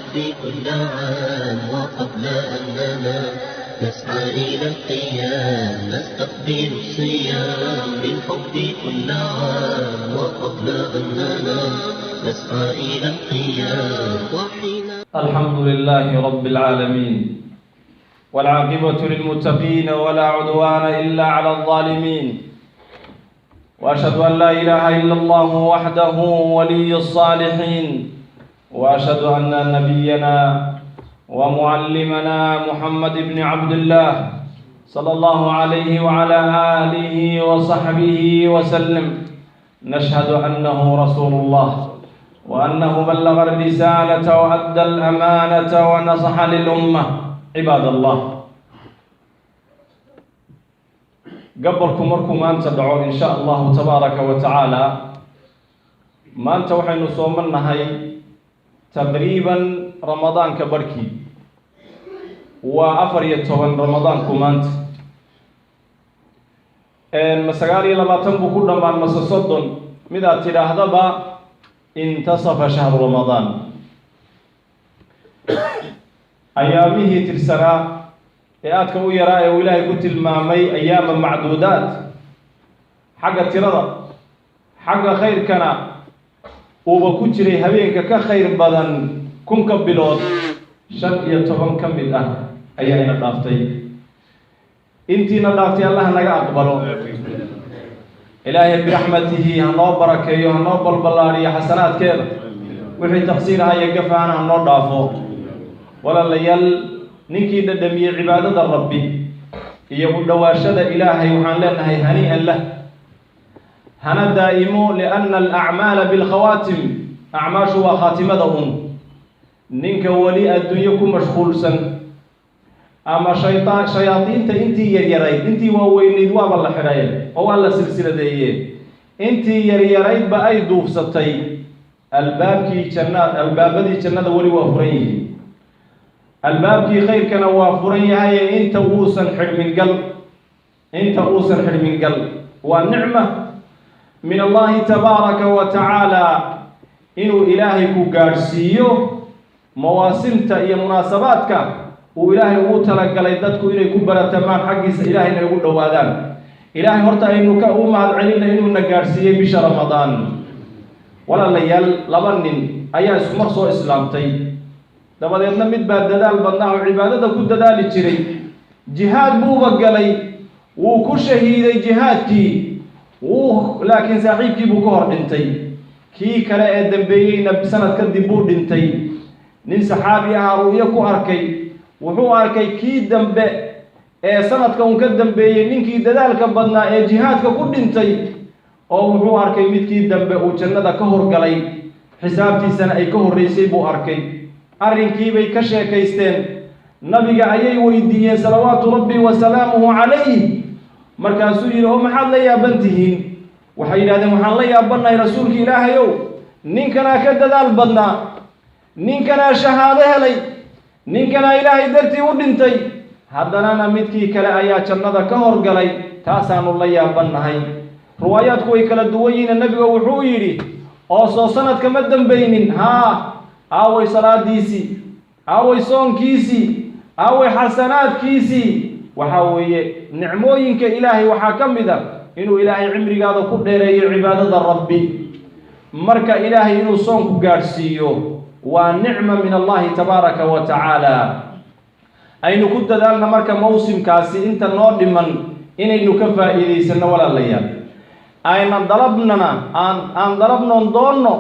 نقضي كل عام وقبل أن ننام نسعى إلى القيام نستقبل الصيام بالحب كل عام وقبل أن ننام نسعى إلى القيام وحين الحمد لله رب العالمين والعاقبة للمتقين ولا عدوان إلا على الظالمين وأشهد أن لا إله إلا الله وحده ولي الصالحين وأشهد أن نبينا ومعلمنا محمد بن عبد الله صلى الله عليه وعلى آله وصحبه وسلم نشهد أنه رسول الله وأنه بلغ الرسالة وأدى الأمانة ونصح للأمة عباد الله قبلكم مركم أن تدعوا إن شاء الله تبارك وتعالى ما أنت وحين صومنا هاي تقريبا رمضان كبركي وأفر يتوان رمضان كمانت مساقاري لما تنبو كل ما مسصدن ماذا تلاحظبا انتصف شهر رمضان أيامه ترسرا إياتك ويراء وإلهي قلت المامي أيام معدودات حق الترضى حق خير كان وبكتري هبينك كخير بدن كن كبلوت شن يتفهم كمل أيام نضافتي انتي نضافتي الله نجا أقبله إلهي برحمته هنو بركيه هنو بالبلاري حسنات كذا وحي تقصيرها يقف عنها هنو ضعفه ولا ليال نكي دمي عبادة الرب يقول دواشد إلهي وحن لنا هنيئا له هنا دائمو لأن الأعمال بالخواتم أعماش وخاتمتهم ننك ولي الدنيا مشغول سن أما شياطين انتي يريد انتي ووين دواب الله حرايل أو الله سلسلة ديه انتي يريد بأي دوف ستي الباب كي جنات الباب دي جنات ولي وفريه الباب كي خير كان وفريه هاي انت اوسن حر من قلب انت اوسن حر من قلب والنعمة من الله تبارك وتعالى إنه إلهي كوغارسيو مواسمتا إيا مناسباتك وإلهي وطلق ليدتكو إنه كبرة تمام حقيس إلهي إنه يقول دوادان إلهي هرتا إنه كأوما علينا إنه نقارسيه بش رمضان ولا ليال لبنن أيها اسمرسو إسلامتي لابد أن مدبا ددال بناه عبادة كو ددال جري جهاد بوبا قلي وكو شهيدي جهادكي لكن صاحبكي بكور دنتي كي كلا دنبيين بسنة كدبو دنتي نين صحابي رؤيا كو أركي وحو أركي كي دنبي سنة كون كدنبيين نينكي ددالك بدنا جهادك كو دنتي أو وحو أركي ميدكي دنبي وجنة كهور قلي حسابتي سنة أي كهور ريسيبو أركي أرنكي بي كشيكيستين نبي أيي ويديين صلوات ربي وسلامه عليه markaasuu yidhi oo maxaad la yaabantihiin waxay yidhahdeen waxaan la yaabannay rasuulka ilaahayow ninkanaa ka dadaal badnaa ninkanaa shahaado helay ninkanaa ilaahay dartii u dhintay haddanana midkii kale ayaa jannada ka horgalay taasaanu la yaabannahay riwaayaadku way kala duwan yihiin nabiga wuxuu yidhi oo soo sanadka ma dambaynin haa aaway salaadiisii aaway soonkiisii aaway xasanaadkiisii وحاوي نعموينك إلهي وحاكمدا إنه إلهي عمري هذا كله عبادة ربي مرك إلهي إنه صنك قارسيو ونعمة من الله تبارك وتعالى أين كنت دالنا مرك موسم كاسي إنت النور لمن إنه كفى إذي سنة ولا الليال أين ضربنا أن ضربنا نضلنا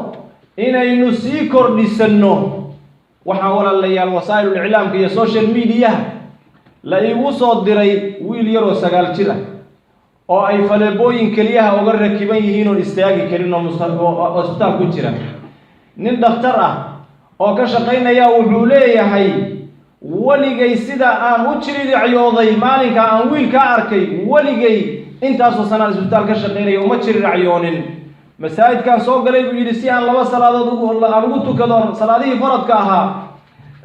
إنه سيكر لسنة وحاول الليال وسائل الإعلام كي السوشيال ميديا la igu soo diray wiil yar oo 9 jir ah oo ay faleebooyin kaliyaha uga rakiban yihiin oo istaagi karin oo hospital ku jira nin dhakhtar ah oo ka shaqeynaya wuxuu leeyahay waligay sida aan u jiriraciyooday maalinka aan wiilka arkay waligay intaas oo sanad hospital ka shaqeynaya uma jiriraciyoonin masaajidkan soo galay buu yiri si aan laba salaadood ugu tukado salaadihii faradka ahaa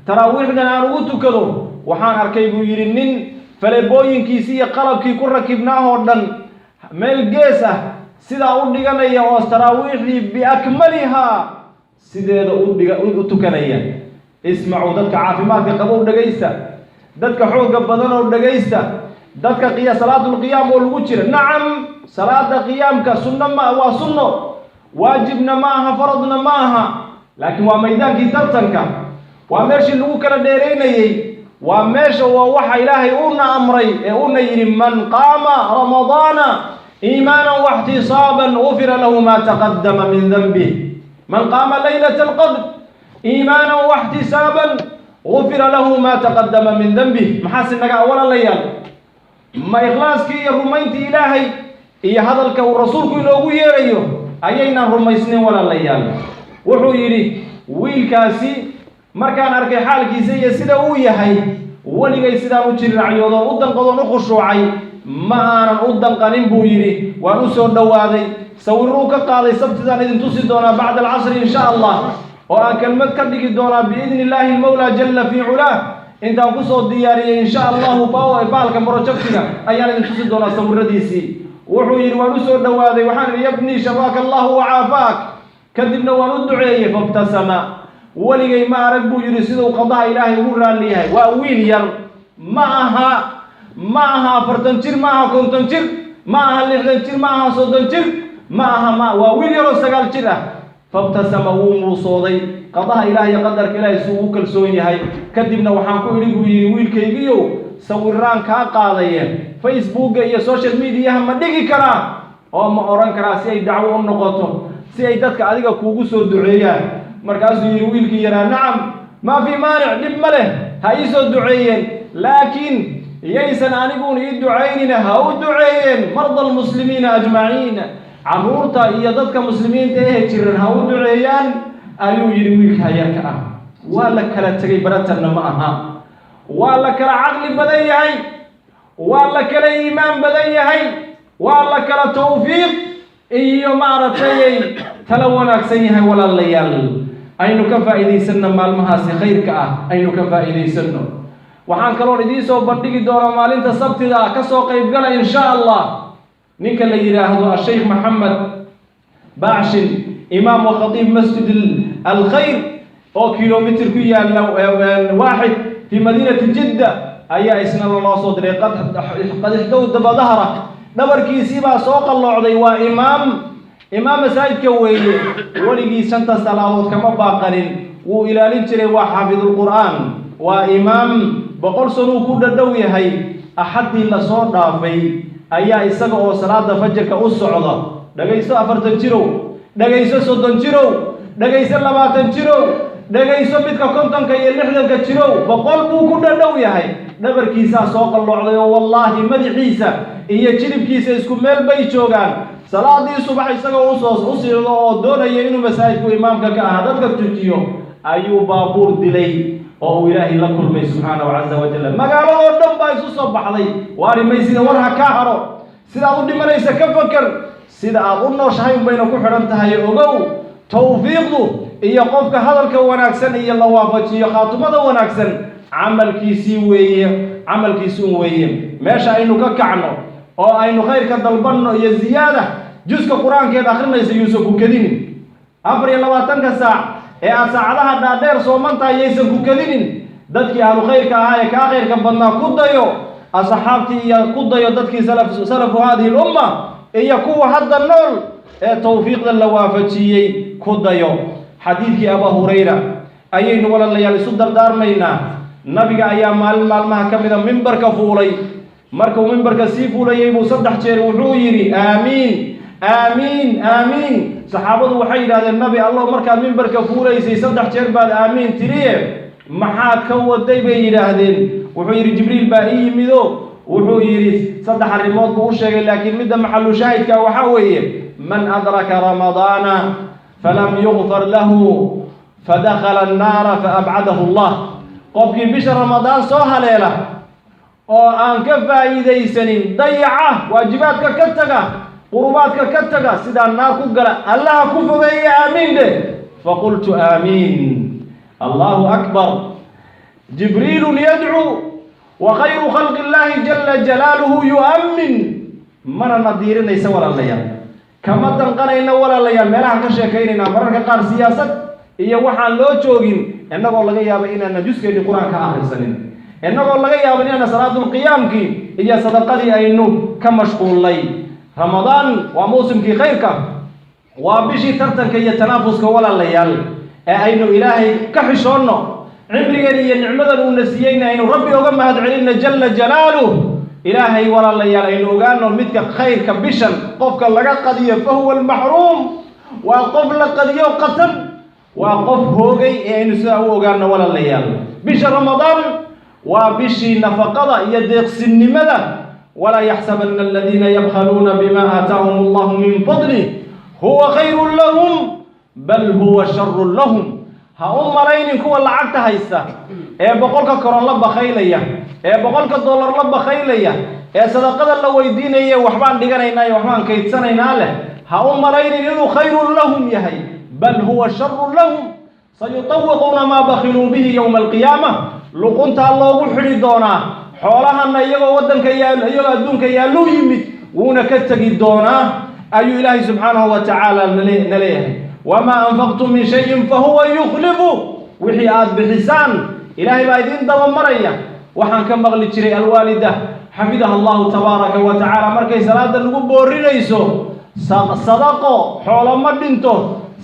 taraawiixdan aan ugu tukado waxaan arkay buu yiri nin faleebooyinkiisa iyo qalabkii ku rakibnaa oo dhan meel gees ah sida u dhiganaya oo taraawiixdii biakmaliha sideeda u tukanaya اسمعوا دتك عافمات قبو دغيستا دتك خوغ بدن او دغيستا دتك صلاة القيام والوجر نعم صلاة قيامك سنة ما وسنة واجبنا معها فرضنا معها لكن وميدانك ترتنك وماشي اللي كلا ديريني وماشي ووحى إلهي أولنا أمري أولنا من قام رمضان إيمانا واحتسابا غفر له ما تقدم من ذنبه من قام ليلة القدر إيمانا واحتسابا غفر له ما تقدم من ذنبه محاسن لك أولا ليال ما إخلاصك يا رمينت إلهي إيا هذا الكو رسولك إلهو يريو أيينا رميسنين ولا ليال وحو يري ويلكاسي markaan arkay xaalkiisa iyo sida uu yahay waligay sidaan u jirin cayoodo u danqado u khushuucay ma aanan u danqanin buu yiri waan u soo dhawaaday sawiruu ka qaaday sabtidaan idin tusi doonaa bacda al-casr insha Allah oo aan kalmad ka dhigi doonaa biidnillaahi al-mawla jalla fi ulah intaan ku soo diyaariyay insha Allah baalka projectiga ayaan idin tusi doonaa sawiradiisii wuxuu yiri waan u soo dhawaaday waxaan yabni shabaaka Allah wa aafaak kadibna waan u duceeyay fabtasama ولي ما ربو يرسلوا قضاء إلهي وراليها وأويل ير معها فرتنشر معها كنتنشر معها لغنشر معها صدنشر معها ما وأويل ير سقال شرة فابتسم وصودي قضاء إلهي قدر كلا يسوق السوين هاي كدبنا وحنكو يقول كيبيو سويران كقاضية فيسبوك يا سوشيال ميديا هم دقي كرا أو ما أوران كرا سي دعوة النقطة سي دتك عليك كوجو دعية مركز يرويلك يرى نعم ما في مانع لما له هايسو دعيين لكن ييسن أنيقون يدعين هاو دعيين مرضى المسلمين أجمعين عمورتا يددك مسلمين تهجرن هاو دعيان أيو يرويلك هيرك ولا كلا تغيبرتنا معها ولا كلا عقل بديهي ولا كلا إيمان بديهي ولا كلا توفيق إيو معرفتي تلونك سيها ولا الليال أين كفائدي سنة مالمها خيرك أين كفائدي سنة وحان كلون إديسو بردقي دورا مالين تصبت ذا كسو قيب قال إن شاء الله نيك اللي يراهدو الشيخ محمد باعشن إمام وخطيب مسجد الخير أو كيلومتر كويا واحد في مدينة جدة أي إسنا الله صدري قد احتوت بظهره نبر كيسيبا سوق الله عضي إمام مساجد كويه ولقي سنة صلاة كما باقرين وإلى لنشري وحافظ القرآن وإمام بقول سنو كود الدوية هاي أحد إلا صور دافي أيا إساقه صلاة فجر كأسعودة دقيسو أفرتنشرو دقيسو صدنشرو دقيسو لباتنشرو دقيسو بيتك كنتن كي اللحظة كتشرو بقول بو كود الدوية هاي نبر كيسا سوق الله عضي والله مدحيسا إيا تشرب كيسا اسكو ميل بيشوغان صلاة الصبح يسقى أصير دون ينو مساجد إمامك كهذا كتجيو أيو بابور دلي أو إلهي لكل ما سبحانه وعز وجل ما قالوا دم بايس الصبح علي واري ما يصير ورها كهرو سيدا أظن ما ليس كفكر سيدا أظن شيء بينك وحرمتها يوجو توفيقه يقفك هذا الكوناكسن هي الله وافجي خاتمه وناكسن عمل كيسي عمل كيسوي ماشي إنه كعنو أو أنه خير كدلبنا هي زيادة جزء القرآن كذا آخرنا يسوع كدين أمر الله تنكسع ساعدها دادير صومنتا يسوع كدين دتك على خير كهاي كآخر كبنا كديو أصحابتي يا كديو دتك سلف هذه الأمة هي قوة هذا النور توفيق للوافجي كديو حديث أبا هريرة أيين ولا الليالي صدر دار مينا نبي أيام مال ما كمل منبر كفولي markuu minbarka sii fuulayay buu saddex jeer wuxuu yiri aamiin aamiin aamiin saxaabadu waxay yiraahdeen nabi allah markaa minbarka fuulaysay saddex jeer baad aamiin tiriye maxaa ka waday bay yiraahdeen wuxuu yiri jibriil baa ii yimido wuxuu yiri saddex arrimood buu sheegay laakiin midda maxallu shaahidka waxa weeye man adraka ramadana falam yughfar lahu fadakhala an-nar faab'adahu allah qofkii bisha ramadaan soo haleela oo aan ka faa'iideysanin dayaca waajibaadka ka taga qurubaadka ka taga sida naar ku gala allah ku fogeeyo aamiin faqultu aamiin allahu akbar jibril yad'u wa khayru khalqi allah jalla jalaluhu yu'min mana nadiirinaysa walaalaya kama danqanayna walaalaya meelaha ka sheekaynayna mararka qaar siyaasad iyo waxaan loo joogin innagoo laga yaabo inaan juskeedii quraanka akhrisanin innagoo laga yaabo inaan salaadul qiyaamkii iyo sadaqadii aynu ka mashquulay ramadaan waa muusimkii khayrka waa bishii tartanka iyo tanaafuska walaalayaal ee aynu ilaahay ka xishoonno cimrigan iyo nicmadan uu nasiyeyna aynu rabbi uga mahad celinna jalla jalaaluh ilaahay walaalayaal aynu ogaano midka khayrka bishan qofka laga qadiyo fa huwa almahruum waa qof la qadiyo qatan waa qof hoogay ee aynu sidaa u ogaano walaalayaal bisha ramadaan waa bishii nafaqada iyo deeqsinnimada walaa yaxsabanna aladiina yabkhaluuna bima aataahum allahu min fadlih huwa khayrun lahum bal huwa sharrun lahum ha u malaynin kuwa lacagta haysta ee boqolka koron la bakhaylaya ee boqolka dollar la bakhaylaya ee sadaqada la weydiinaya waxbaan dhiganaynaa iyo waxbaan kaydsanaynaa leh ha u malaynin inuu khayrun lahum yahay bal huwa sharrun lahum sayutawiquuna maa bakhiluu bihi yowma alqiyaamah luquntaa loogu xidhi doonaa xoolahana iyagoo waddanka yaallo iyagoo adduunka yaalluu yimid wuuna ka tegi doonaa ayuu ilaahay subxaanahu wa tacaala na leeyahay wamaa anfaqtum min shayin fahuwa yukhlifu wixii aad bixisaan ilaahay baa idin dabamaraya waxaan ka maqli jiray alwaalida xafidaha allahu tabaaraka wa tacaala markay salaada lagu boorinayso sadaqo xoolo ma dhinto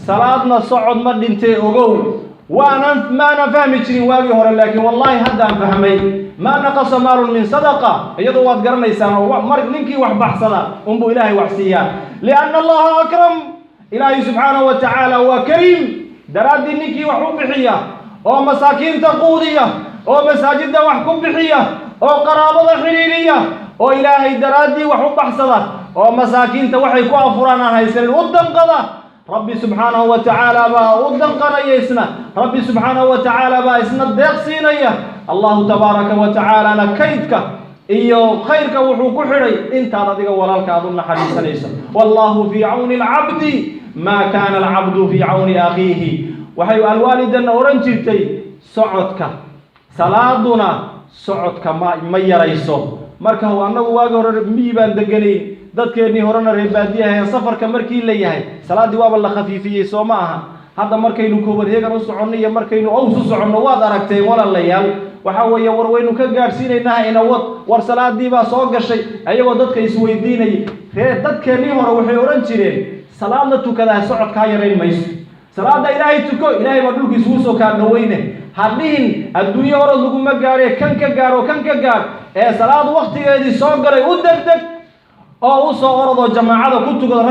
salaadna socod ma dhintee ogow maana fahmi jirin waagii hore laakiin wallahi haddaan fahmay maa naqasa maalun min sadaqa iyadoo waad garanaysaan oo ninkii wax baxsada unbuu ilaahay wax siiyaa lianna allaha akram ilaahay subxaanahu wa tacaala waa kariim daraaddii ninkii wax u bixiya oo masaakiinta quudiya oo masaajidda wax ku bixiya oo qaraabada xidhiiriya oo ilaahay daraaddii wax u baxsada oo masaakiinta waxay ku afuraan aan haysanin u danqada rabbi subxaanahu wa tacaala baa u danqanaya isna rabbi subxaanahu wa tacaala baa isna deeq siinaya allahu tabaaraka wa tacaalana kaydka iyo khayrka wuxuu ku xidhay intaad adiga walaalka aad u naxariisanayso wallahu fii cawni alcabdi maa kaana alcabdu fii cawni akhiihi waxay alwaalidanna oran jirtay socodka salaaduna socodka ma yarayso marka annagu waagi hore miyi baan deganayn dadkeennii horena reer baadiyaha safarka markii la yahay salaaddii waaba la khafiifiyey soo ma aha hadda markaynu Copenhagen u soconno iyo markaynu Aws u soconno waad aragteen walaalayaal waxa weeye war waynu ka gaarsiinaynaa ina war salaadii baa soo gashay ayagoo dadka isweydiinay dadkeennii hore waxay oran jireen salaadna tukada socodka yareyn mayso salaada ilaahay tuko ilaahay baa dhulkiisa u soo ka dhaweyne hadhiin adduunyo hore lagu ma gaare kan ka gaar ee salaad waqtigeedii soo galay u degdeg oo u soo orado jamaacada ku tukado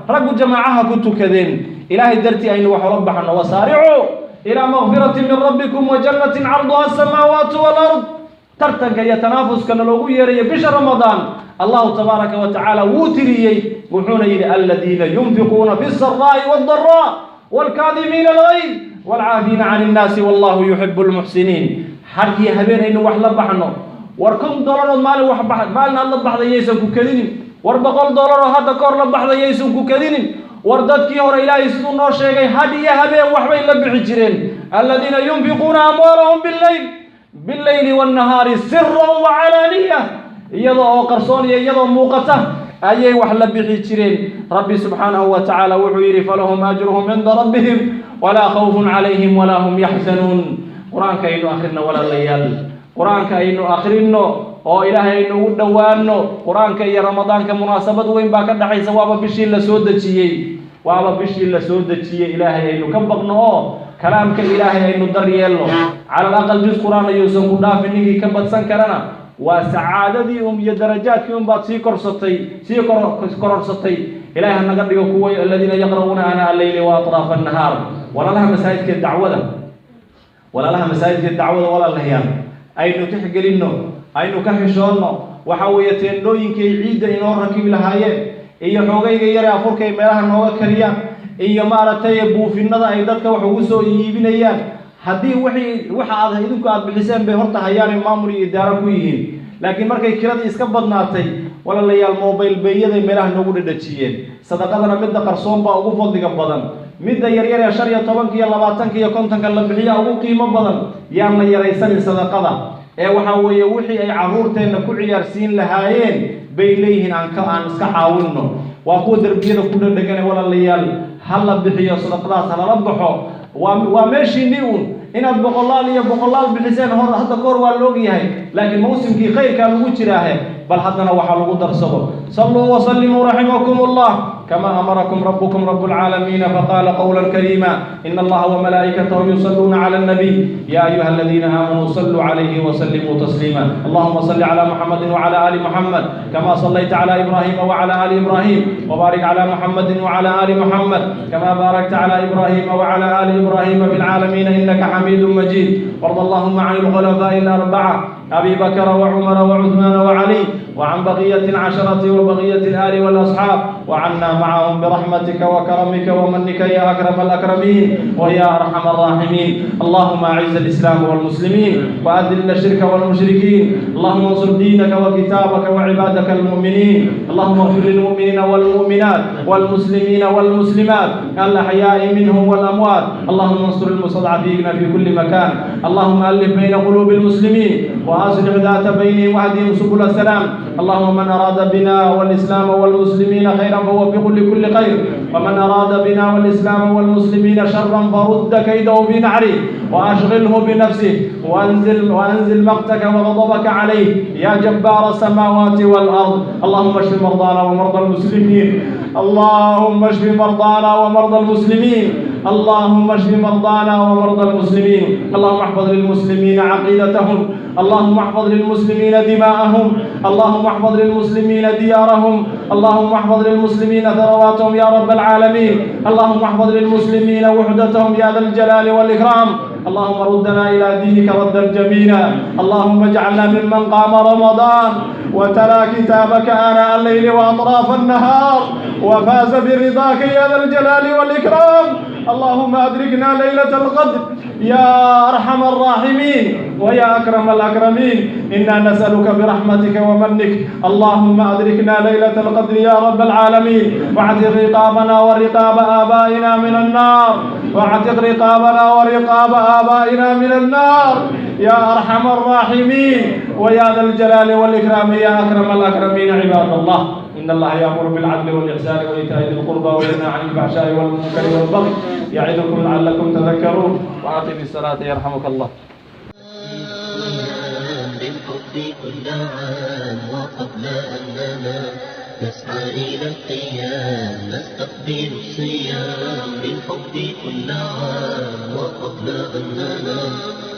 raggu jamaacaha ku tukadeen ilaahay dartii aynu wax ula baxno wasaaricu ila maghfiratin min rabbikum wa jannatin 'arduha as-samawati wal ard tartanka iyo tanaafuskana loogu yeerayo bisha ramadaan allahu tabaaraka wa tacaala wuu tiriyey wuxuuna yidhi alladina yunfiquuna fi sarraa'i wad-darraa wal-kaadimiina al-ghayz wal-caafiina 'ani an-naasi wallahu yuhibbu al-muhsiniin hadii habeenaynu wax la baxno war $100 maalin aad la baxdayaysan ku kadinin war $100 hadda koor la baxdayaysan ku kadinin war dadkii hore ilaahay siduu noo sheegay hadiya habeen waxbay la bixi jireen alladina yunfiquuna amwaalahum billayli wan-nahaari sirran wa 'alaaniyah iyadoo qarsoon iyo iyadoo muuqata ayay wax la bixi jireen rabbi subxaanahu wa tacaala wuxuu yidhi falahum ajruhum cinda rabbihim walaa khawfun calayhim walaa hum yaxzanuun qur-aanka aynu akhrino walaalayaal qur-aanka aynu akhrino oo ilaahay aynu ugu dhowaano qur-aanka iyo ramadaanka munaasabad weyn baa ka dhaxaysa waaba bishii la soo dejiyey ilaahay aynu ka baqno oo kalaamka ilaahay aynu daryeelno cala alaqal juz qur-aan ayuusan ku dhaafin ninkii ka badsan karana waa sacaadadii iyo darajaadkii baad sii kororsatay ilaahay ha naga dhigo kuwa aladiina yaqra'uuna ana al-layli wa atraafa an-nahaar walaalaha masaajidka dacwada walaalayaal aynu tixgelinno aynu ka xishoonno waxa weeye teendhooyinkay ciidda inoo rakibi lahaayeen iyo xoogayga yare afurkay meelaha nooga kariyaan iyo maaragtay buufinada ay dadka wax ugu soo iibinayaan haddii waxa aad idinku aad bixiseen bay horta hayaan maamul iyo idaaro ku yihiin laakiin markay kiradii iska badnaatay walaalayaal mobile beeyaday meelaha noogu dhadhajiyeen sadaqadana midda qarsoon baa ugu fadliga badan midda yaryar ee 15 iyo 20 iyo 50 la bixiya ugu qiimo badan yaan la yaraysanin sadaqada ee waxa weeye wixii ay caruurteena ku ciyaarsiin lahaayeen bay leeyihiin aan iska caawinno waa kuwa darbiyada ku dhadhagan walaalayaal hal la bixiyo sadaqadaas hala baxo وماشي نيون إن بقولال يا بقولال بحسين هذا كور واللوجيه لكن موسم كي خير كان وجراه بل حدنا وحلو قدر صبر صلوا وسلموا رحمكم الله كما أمركم ربكم رب العالمين فقال قولا كريما إن الله وملائكته يصلون على النبي يا أيها الذين آمنوا صلوا عليه وسلموا تسليما اللهم صل على محمد وعلى آل محمد كما صليت على إبراهيم وعلى آل إبراهيم وبارك على محمد وعلى آل محمد كما باركت على إبراهيم وعلى آل إبراهيم في العالمين إنك حميد مجيد وارض اللهم عن الخلفاء الأربعة أبي بكر وعمر وعثمان وعلي وعن بقية العشرة وبقية الآل والأصحاب وعنا معهم برحمتك وكرمك ومنك يا أكرم الأكرمين ويا أرحم الراحمين اللهم أعز الإسلام والمسلمين وأذل الشرك والمشركين اللهم انصر دينك وكتابك وعبادك المؤمنين اللهم اغفر للمؤمنين والمؤمنات والمسلمين والمسلمات الأحياء منهم والأموات اللهم انصر المستضعفين في كل مكان اللهم ألف بين قلوب المسلمين وأصلح ذات بينهم واهدهم سبل السلام اللهم من أراد بنا والإسلام والمسلمين خيرا فهو في كل خير ومن أراد بنا والإسلام والمسلمين شرا فرد كيده في نحره وأشغله بنفسه وأنزل مقتك وغضبك عليه يا جبار السماوات والأرض اللهم اشف مرضانا ومرضى المسلمين اللهم اشف مرضانا ومرضى المسلمين اللهم اشف مرضانا ومرضى المسلمين اللهم احفظ للمسلمين عقيدتهم اللهم احفظ للمسلمين دماءهم اللهم احفظ للمسلمين ديارهم اللهم احفظ للمسلمين ثرواتهم يا رب العالمين اللهم احفظ للمسلمين وحدتهم يا ذا الجلال والإكرام اللهم ردنا إلى دينك ردا جميلا اللهم اجعلنا ممن قام رمضان وتلا كتابك آناء الليل وأطراف النهار وفاز برضاك يا ذا الجلال والإكرام اللهم أدركنا ليلة القدر يا أرحم الراحمين ويا أكرم الأكرمين إنا نسألك برحمتك ومنك اللهم أدركنا ليلة القدر يا رب العالمين واعتق رقابنا ورقاب آبائنا من النار واعتق رقابنا ورقاب آبائنا من النار يا أرحم الراحمين ويا ذا الجلال والإكرام يا أكرم الأكرمين عباد الله إن الله يأمر بالعدل والإحسان وإيتاء ذي القربى وينهى عن الفحشاء والمنكر والبغي يعظكم لعلكم تذكرون وأقم الصلاة يرحمك الله بالحب كل عام وقبل أننا نسعى إلى القيام نستقبل الصيام بالحب كل عام وقبل أننا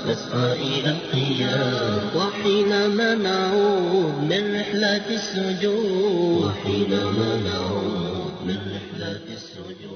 نسعى إلى القيام وحينما نعود من رحلة السجود